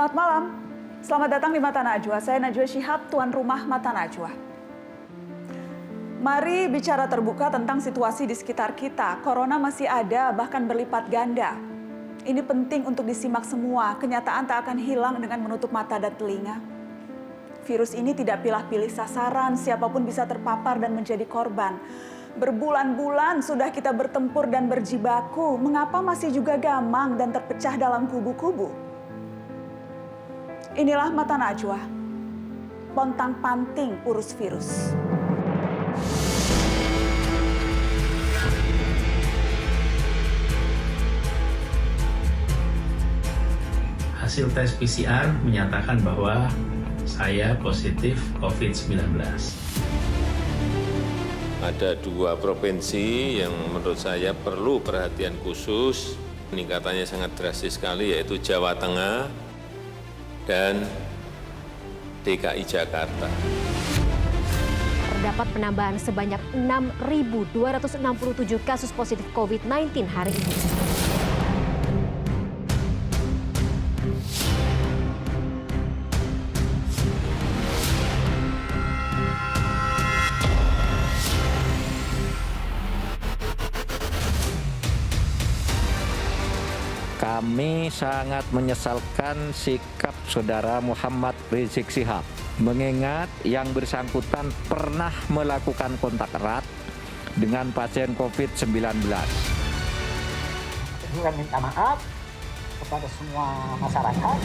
Selamat malam, selamat datang di Mata Najwa. Saya Najwa Shihab, tuan rumah Mata Najwa. Mari bicara terbuka tentang situasi di sekitar kita. Corona masih ada, bahkan berlipat ganda. Ini penting untuk disimak semua. Kenyataan tak akan hilang dengan menutup mata dan telinga. Virus ini tidak pilih-pilih sasaran, siapapun bisa terpapar dan menjadi korban. Berbulan-bulan sudah kita bertempur dan berjibaku, mengapa masih juga gamang dan terpecah dalam kubu-kubu? Inilah Mata Najwa, pontang-panting urus virus. Hasil tes PCR menyatakan bahwa saya positif COVID-19. Ada 2 provinsi yang menurut saya perlu perhatian khusus, peningkatannya sangat drastis sekali, yaitu Jawa Tengah dan DKI Jakarta. Terdapat penambahan sebanyak 6.267 kasus positif COVID-19 hari ini. Kami sangat menyesalkan sikap saudara Muhammad Rizik Shihab, mengingat yang bersangkutan pernah melakukan kontak erat dengan pasien COVID-19. Juga minta maaf kepada semua masyarakat.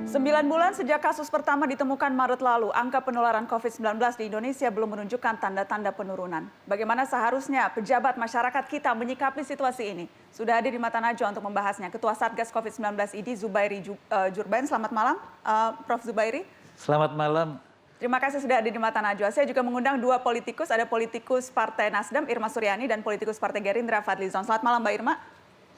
Sembilan bulan sejak kasus pertama ditemukan Maret lalu, angka penularan COVID-19 di Indonesia belum menunjukkan tanda-tanda penurunan. Bagaimana seharusnya pejabat masyarakat kita menyikapi situasi ini? Sudah hadir di Mata Najwa untuk membahasnya Ketua Satgas COVID-19 ID Zubairi Jurban. Selamat malam, Prof. Zubairi. Selamat malam. Terima kasih sudah hadir di Mata Najwa. Saya juga mengundang 2 politikus, ada politikus Partai Nasdem Irma Suryani dan politikus Partai Gerindra Fadlizon. Selamat malam, Mbak Irma.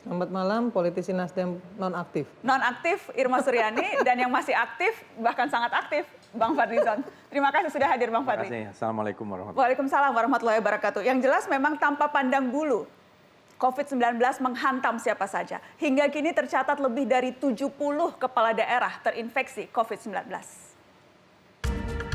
Selamat malam, politisi Nasdem nonaktif. Nonaktif Irma Suryani dan yang masih aktif, bahkan sangat aktif, Bang Fadlizon. Terima kasih sudah hadir, Bang Fadli. Terima kasih. Assalamualaikum warahmatullahi wabarakatuh. Waalaikumsalam warahmatullahi wabarakatuh. Yang jelas memang tanpa pandang bulu, COVID-19 menghantam siapa saja. Hingga kini tercatat lebih dari 70 kepala daerah terinfeksi COVID-19.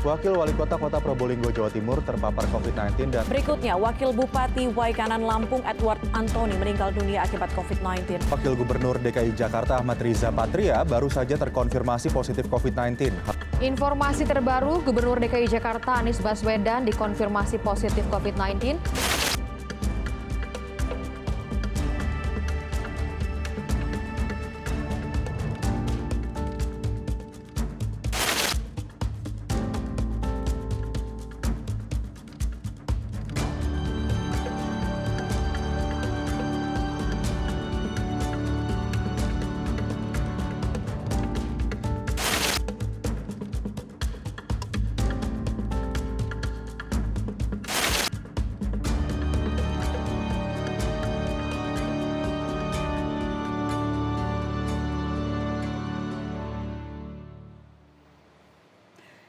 Wakil Wali Kota Kota Probolinggo, Jawa Timur terpapar COVID-19 dan Berikutnya, Wakil Bupati Waikanan Lampung Edward Antoni meninggal dunia akibat COVID-19. Wakil Gubernur DKI Jakarta Ahmad Riza Patria baru saja terkonfirmasi positif COVID-19. Informasi terbaru, Gubernur DKI Jakarta Anies Baswedan dikonfirmasi positif COVID-19.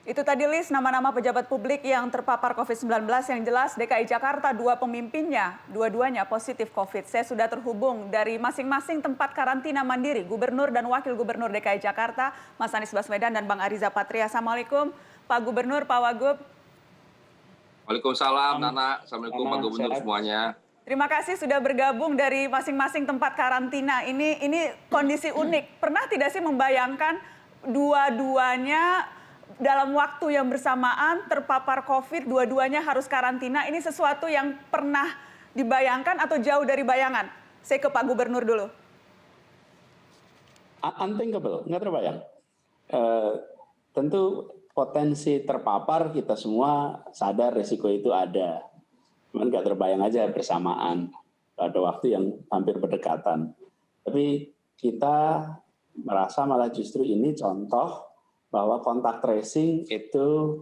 Itu tadi list nama-nama pejabat publik yang terpapar COVID-19. Yang jelas DKI Jakarta 2 pemimpinnya, dua-duanya positif COVID. Saya sudah terhubung dari masing-masing tempat karantina mandiri, Gubernur dan Wakil Gubernur DKI Jakarta, Mas Anies Baswedan dan Bang Ariza Patria. Assalamualaikum Pak Gubernur, Pak Wagub. Waalaikumsalam, Nana. Assalamualaikum Pak Gubernur semuanya. Terima kasih sudah bergabung dari masing-masing tempat karantina. Ini kondisi unik. Pernah tidak sih membayangkan dua-duanya dalam waktu yang bersamaan terpapar COVID, dua-duanya harus karantina? Ini sesuatu yang pernah dibayangkan atau jauh dari bayangan? Saya ke Pak Gubernur dulu. Unthinkable, nggak terbayang. Tentu potensi terpapar kita semua sadar risiko itu ada. Cuman nggak terbayang aja bersamaan pada waktu yang hampir berdekatan. Tapi kita merasa malah justru ini contoh bahwa kontak tracing itu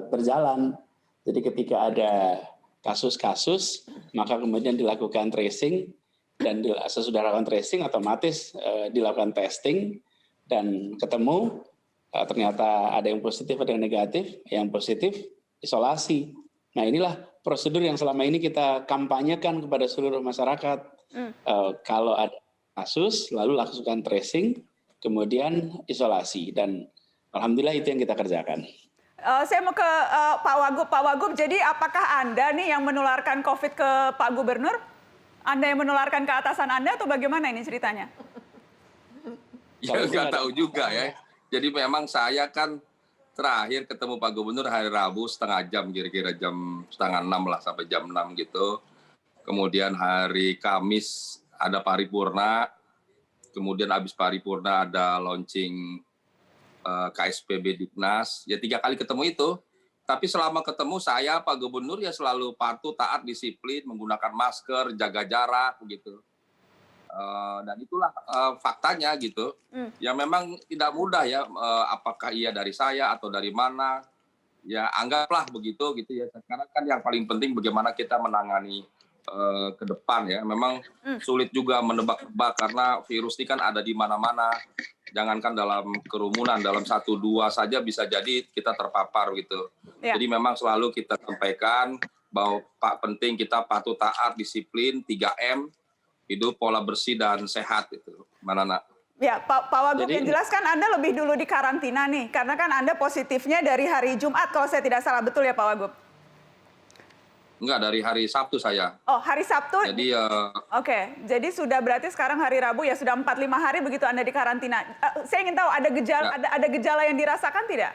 berjalan. Jadi ketika ada kasus-kasus, maka kemudian dilakukan tracing, dan sesudah dilakukan tracing otomatis dilakukan testing, dan ketemu ternyata ada yang positif, ada yang negatif. Yang positif isolasi. Nah inilah prosedur yang selama ini kita kampanyekan kepada seluruh masyarakat. Kalau ada kasus, lalu lakukan tracing, kemudian isolasi. Dan alhamdulillah itu yang kita kerjakan. Saya mau ke Pak Wagub. Pak Wagub, jadi apakah Anda nih yang menularkan COVID ke Pak Gubernur? Anda yang menularkan ke atasan Anda atau bagaimana ini ceritanya? Ya nggak tahu juga ya. Jadi memang saya kan terakhir ketemu Pak Gubernur hari Rabu setengah jam, kira-kira jam 5:30 lah sampai jam 6 gitu. Kemudian hari Kamis ada paripurna, kemudian habis paripurna ada launching KSPB Diknas, ya 3 kali ketemu itu. Tapi selama ketemu saya, Pak Gubernur ya selalu patuh, taat, disiplin, menggunakan masker, jaga jarak, begitu. Dan itulah faktanya gitu. Ya memang tidak mudah ya, apakah ia dari saya atau dari mana. Ya anggaplah begitu gitu ya. Sekarang kan yang paling penting bagaimana kita menangani ke depan ya. Memang sulit juga menebak-nebak karena virus ini kan ada di mana-mana. Jangankan dalam kerumunan, dalam 1-2 saja bisa jadi kita terpapar gitu. Ya. Jadi memang selalu kita sampaikan bahwa penting kita patuh taat, disiplin, 3M, hidup pola bersih dan sehat itu. Mana nak? Ya, Pak Wagub, yang jelas kan Anda lebih dulu di karantina nih, karena kan Anda positifnya dari hari Jumat kalau saya tidak salah, betul ya Pak Wagub? Enggak, dari hari Sabtu saya. Oh, hari Sabtu? Jadi Oke, jadi sudah berarti sekarang hari Rabu ya sudah 4-5 hari begitu Anda di karantina. Saya ingin tahu ada gejala ada gejala yang dirasakan tidak?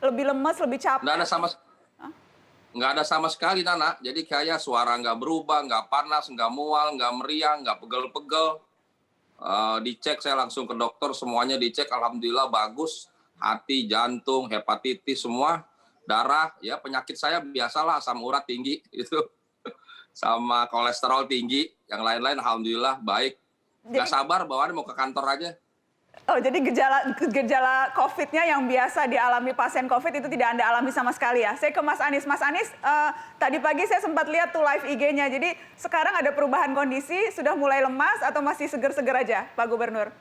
Lebih lemes, lebih capek? Nggak ada sama sekali, Nana. Jadi kayak suara nggak berubah, nggak panas, nggak mual, nggak meriang, nggak pegel-pegel. Dicek, saya langsung ke dokter, semuanya dicek, alhamdulillah bagus. Hati, jantung, hepatitis, semua. Darah, ya penyakit saya biasalah, asam urat tinggi, itu. Sama kolesterol tinggi, yang lain-lain alhamdulillah baik. Nggak sabar bawaan mau ke kantor aja. Oh, jadi gejala COVID-nya yang biasa dialami pasien COVID itu tidak Anda alami sama sekali ya? Saya ke Mas Anies. Mas Anies, tadi pagi saya sempat lihat tuh live IG-nya. Jadi sekarang ada perubahan kondisi, sudah mulai lemas atau masih seger-seger aja, Pak Gubernur?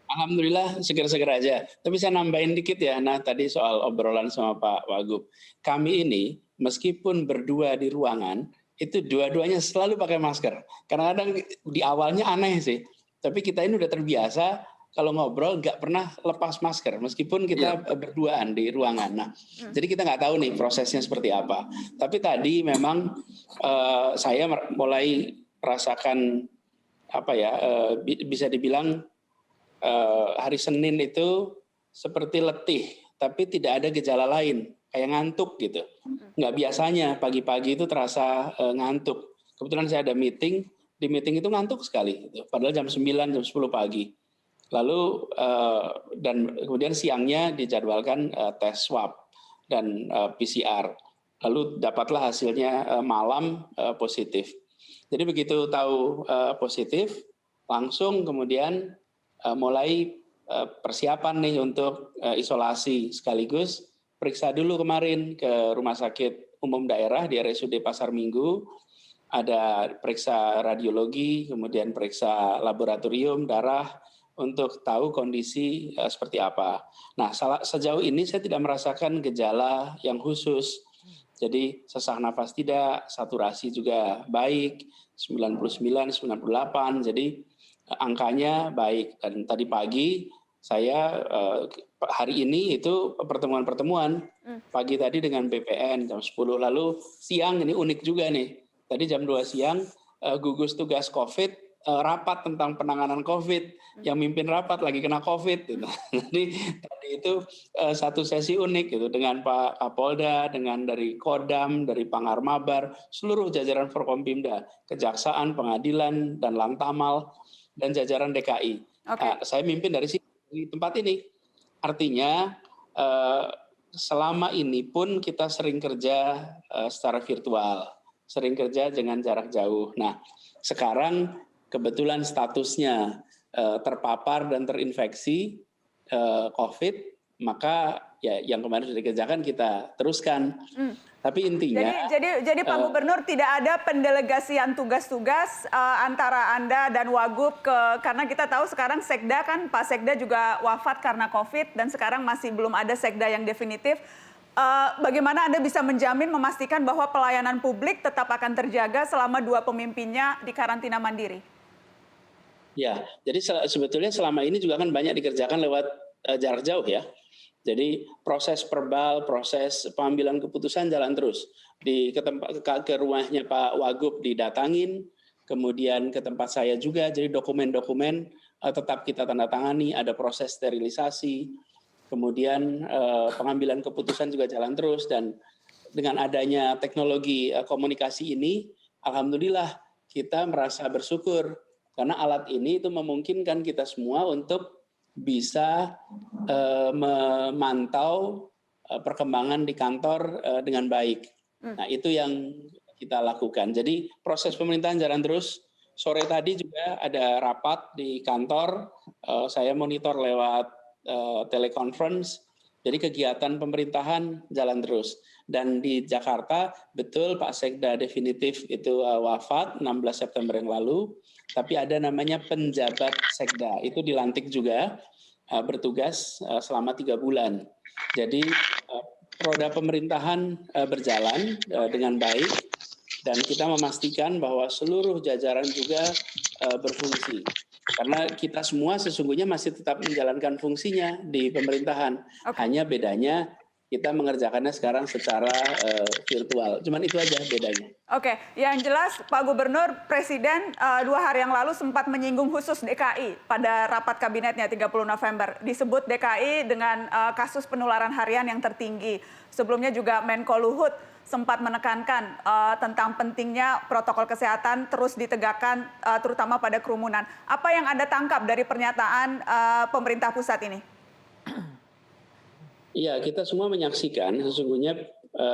Alhamdulillah seger-seger aja. Tapi saya nambahin dikit ya, nah tadi soal obrolan sama Pak Wagub. Kami ini meskipun berdua di ruangan, itu dua-duanya selalu pakai masker. Kadang-kadang di awalnya aneh sih, tapi kita ini udah terbiasa kalau ngobrol nggak pernah lepas masker meskipun kita berduaan di ruangan. Nah, jadi kita nggak tahu nih prosesnya seperti apa. Tapi tadi memang saya mulai merasakan apa ya, bisa dibilang hari Senin itu seperti letih, tapi tidak ada gejala lain, kayak ngantuk gitu. Nggak biasanya pagi-pagi itu terasa ngantuk. Kebetulan saya ada meeting, di meeting itu ngantuk sekali, gitu. Padahal jam 9, jam 10 pagi. Lalu dan kemudian siangnya dijadwalkan tes swab dan PCR. Lalu dapatlah hasilnya malam positif. Jadi begitu tahu positif, langsung kemudian mulai persiapan nih untuk isolasi, sekaligus periksa dulu kemarin ke Rumah Sakit Umum Daerah di RSUD Pasar Minggu. Ada periksa radiologi, kemudian periksa laboratorium darah untuk tahu kondisi seperti apa. Nah, sejauh ini saya tidak merasakan gejala yang khusus. Jadi sesak nafas tidak, saturasi juga baik, 99, 98. Jadi angkanya baik. Dan tadi pagi saya hari ini itu pertemuan-pertemuan. Pagi tadi dengan BPN jam 10, lalu siang ini unik juga nih. Tadi jam 2 siang gugus tugas COVID rapat tentang penanganan COVID. Yang mimpin rapat lagi kena COVID. Gitu. Jadi tadi itu satu sesi unik gitu dengan Pak Kapolda, dengan dari Kodam, dari Pangarmabar, seluruh jajaran Forkompimda, Kejaksaan, Pengadilan, dan Lantamal, dan jajaran DKI. Saya mimpin dari tempat ini. Artinya selama ini pun kita sering kerja secara virtual, sering kerja dengan jarak jauh. Nah, sekarang kebetulan statusnya terpapar dan terinfeksi COVID, maka ya yang kemarin sudah dikerjakan kita teruskan. Tapi intinya jadi Pak Gubernur tidak ada pendelegasian tugas-tugas antara Anda dan Wagub karena kita tahu sekarang Sekda kan Pak Sekda juga wafat karena COVID dan sekarang masih belum ada Sekda yang definitif. Bagaimana Anda bisa menjamin memastikan bahwa pelayanan publik tetap akan terjaga selama 2 pemimpinnya di karantina mandiri? Ya, jadi sebetulnya selama ini juga kan banyak dikerjakan lewat jarak jauh ya. Jadi proses verbal, proses pengambilan keputusan jalan terus. Ke rumahnya Pak Wagub didatangin, kemudian ke tempat saya juga, jadi dokumen-dokumen tetap kita tanda tangani, ada proses sterilisasi, kemudian pengambilan keputusan juga jalan terus, dan dengan adanya teknologi komunikasi ini, alhamdulillah kita merasa bersyukur karena alat ini itu memungkinkan kita semua untuk bisa memantau perkembangan di kantor dengan baik. Nah, itu yang kita lakukan. Jadi proses pemerintahan jalan terus. Sore tadi juga ada rapat di kantor, saya monitor lewat teleconference. Jadi kegiatan pemerintahan jalan terus. Dan di Jakarta, betul Pak Sekda definitif itu wafat 16 September yang lalu, tapi ada namanya penjabat Sekda, itu dilantik juga, bertugas selama 3 bulan. Jadi roda pemerintahan berjalan dengan baik, dan kita memastikan bahwa seluruh jajaran juga berfungsi. Karena kita semua sesungguhnya masih tetap menjalankan fungsinya di pemerintahan. Hanya bedanya kita mengerjakannya sekarang secara virtual. Cuman itu aja bedanya. Oke, yang jelas Pak Gubernur, Presiden 2 hari yang lalu sempat menyinggung khusus DKI pada rapat kabinetnya 30 November. Disebut DKI dengan kasus penularan harian yang tertinggi. Sebelumnya juga Menko Luhut sempat menekankan tentang pentingnya protokol kesehatan terus ditegakkan terutama pada kerumunan. Apa yang Anda tangkap dari pernyataan pemerintah pusat ini? Iya, kita semua menyaksikan sesungguhnya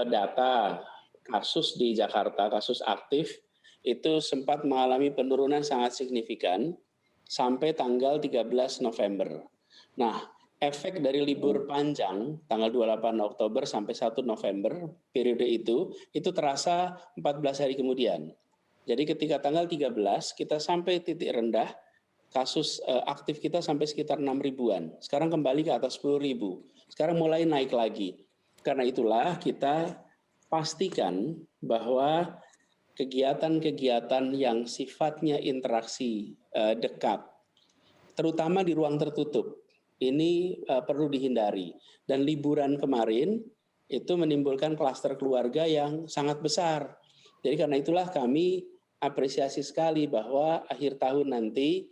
data kasus di Jakarta, kasus aktif itu sempat mengalami penurunan sangat signifikan sampai tanggal 13 November. Nah, efek dari libur panjang tanggal 28 Oktober sampai 1 November, periode itu terasa 14 hari kemudian. Jadi ketika tanggal 13 kita sampai titik rendah, kasus aktif kita sampai sekitar 6 ribuan. Sekarang kembali ke atas 10 ribu. Sekarang mulai naik lagi. Karena itulah kita pastikan bahwa kegiatan-kegiatan yang sifatnya interaksi dekat, terutama di ruang tertutup, ini perlu dihindari. Dan liburan kemarin itu menimbulkan klaster keluarga yang sangat besar. Jadi karena itulah kami apresiasi sekali bahwa akhir tahun nanti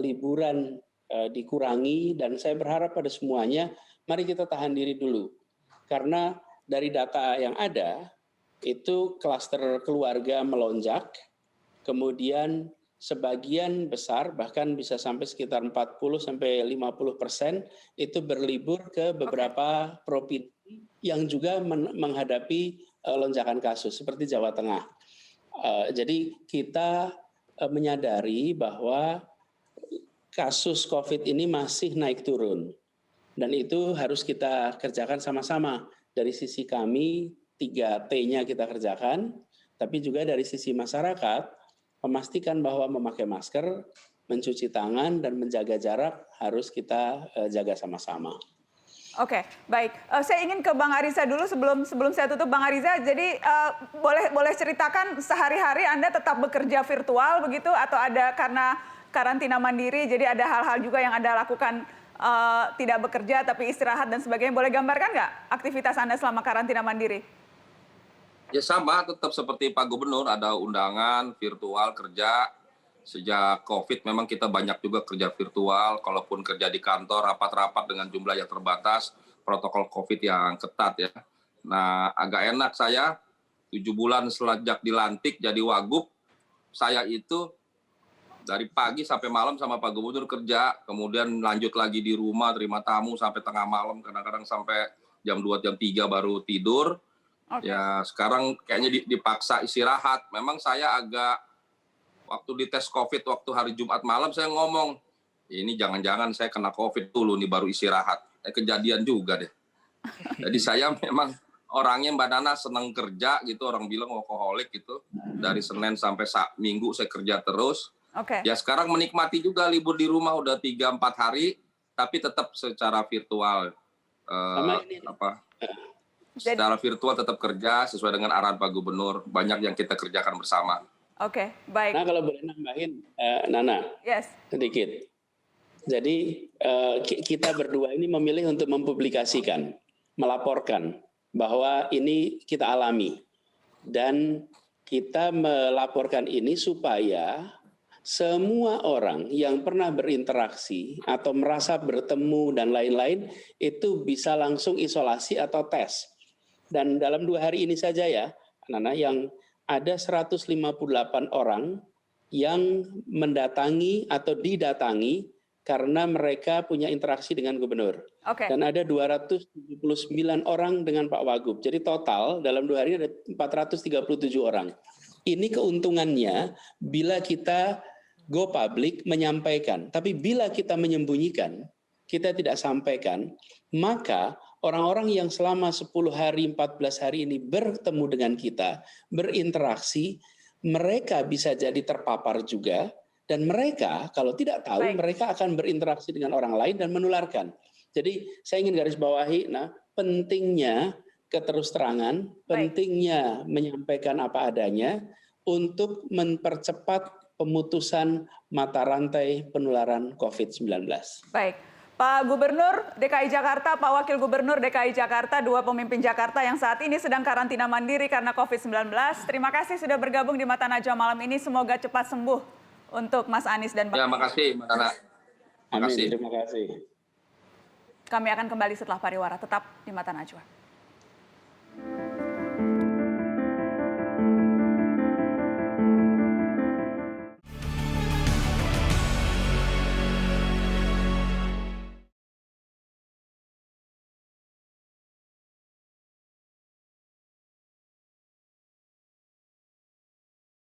liburan dikurangi, dan saya berharap pada semuanya mari kita tahan diri dulu. Karena dari data yang ada itu klaster keluarga melonjak, kemudian sebagian besar bahkan bisa sampai sekitar 40-50% itu berlibur ke beberapa provinsi yang juga menghadapi lonjakan kasus seperti Jawa Tengah. Jadi kita menyadari bahwa kasus COVID ini masih naik turun, dan itu harus kita kerjakan sama-sama. Dari sisi kami 3T-nya kita kerjakan, tapi juga dari sisi masyarakat memastikan bahwa memakai masker, mencuci tangan, dan menjaga jarak harus kita jaga sama-sama. Oke, baik. Saya ingin ke Bang Ariza dulu sebelum saya tutup, Bang Ariza. Jadi boleh ceritakan sehari-hari Anda tetap bekerja virtual begitu, atau ada karena karantina mandiri, jadi ada hal-hal juga yang Anda lakukan tidak bekerja tapi istirahat dan sebagainya. Boleh gambarkan nggak aktivitas Anda selama karantina mandiri? Ya sama, tetap seperti Pak Gubernur, ada undangan virtual kerja. Sejak COVID memang kita banyak juga kerja virtual, kalaupun kerja di kantor, rapat-rapat dengan jumlah yang terbatas, protokol COVID yang ketat ya. Nah, agak enak saya, 7 bulan sejak dilantik jadi Wagub, saya itu dari pagi sampai malam sama Pak Gubernur kerja, kemudian lanjut lagi di rumah, terima tamu sampai tengah malam, kadang-kadang sampai jam 2, jam 3 baru tidur. Okay. Ya sekarang kayaknya dipaksa istirahat. Memang saya agak, waktu dites COVID waktu hari Jumat malam saya ngomong, ini jangan-jangan saya kena COVID dulu nih baru istirahat. Kejadian juga deh. Jadi saya memang orangnya Mbak Nana senang kerja gitu, orang bilang workaholic gitu. Dari Senin sampai Minggu saya kerja terus. Okay. Ya sekarang menikmati juga libur di rumah udah 3-4 hari, tapi tetap secara virtual. secara virtual tetap kerja sesuai dengan arahan Pak Gubernur. Banyak yang kita kerjakan bersama. Oke, baik. Nah, kalau boleh nambahin, Nana, Yes. sedikit. Jadi kita berdua ini memilih untuk mempublikasikan, melaporkan bahwa ini kita alami. Dan kita melaporkan ini supaya semua orang yang pernah berinteraksi atau merasa bertemu dan lain-lain itu bisa langsung isolasi atau tes. Dan dalam 2 hari ini saja ya, Nana, yang ada 158 orang yang mendatangi atau didatangi karena mereka punya interaksi dengan gubernur. Oke. Dan ada 279 orang dengan Pak Wagub. Jadi total dalam 2 hari ini ada 437 orang. Ini keuntungannya bila kita go public menyampaikan. Tapi bila kita menyembunyikan, kita tidak sampaikan, maka orang-orang yang selama 10 hari, 14 hari ini bertemu dengan kita, berinteraksi, mereka bisa jadi terpapar juga. Dan mereka kalau tidak tahu, mereka akan berinteraksi dengan orang lain dan menularkan. Jadi saya ingin garis bawahi, pentingnya keterus-terangan, pentingnya menyampaikan apa adanya untuk mempercepat pemutusan mata rantai penularan COVID-19. Baik. Pak Gubernur DKI Jakarta, Pak Wakil Gubernur DKI Jakarta, 2 pemimpin Jakarta yang saat ini sedang karantina mandiri karena COVID-19. Terima kasih sudah bergabung di Mata Najwa malam ini. Semoga cepat sembuh untuk Mas Anies dan Bang. Ya, makasih, Mbak Nana. Amin, terima kasih. Kami akan kembali setelah pariwara. Tetap di Mata Najwa.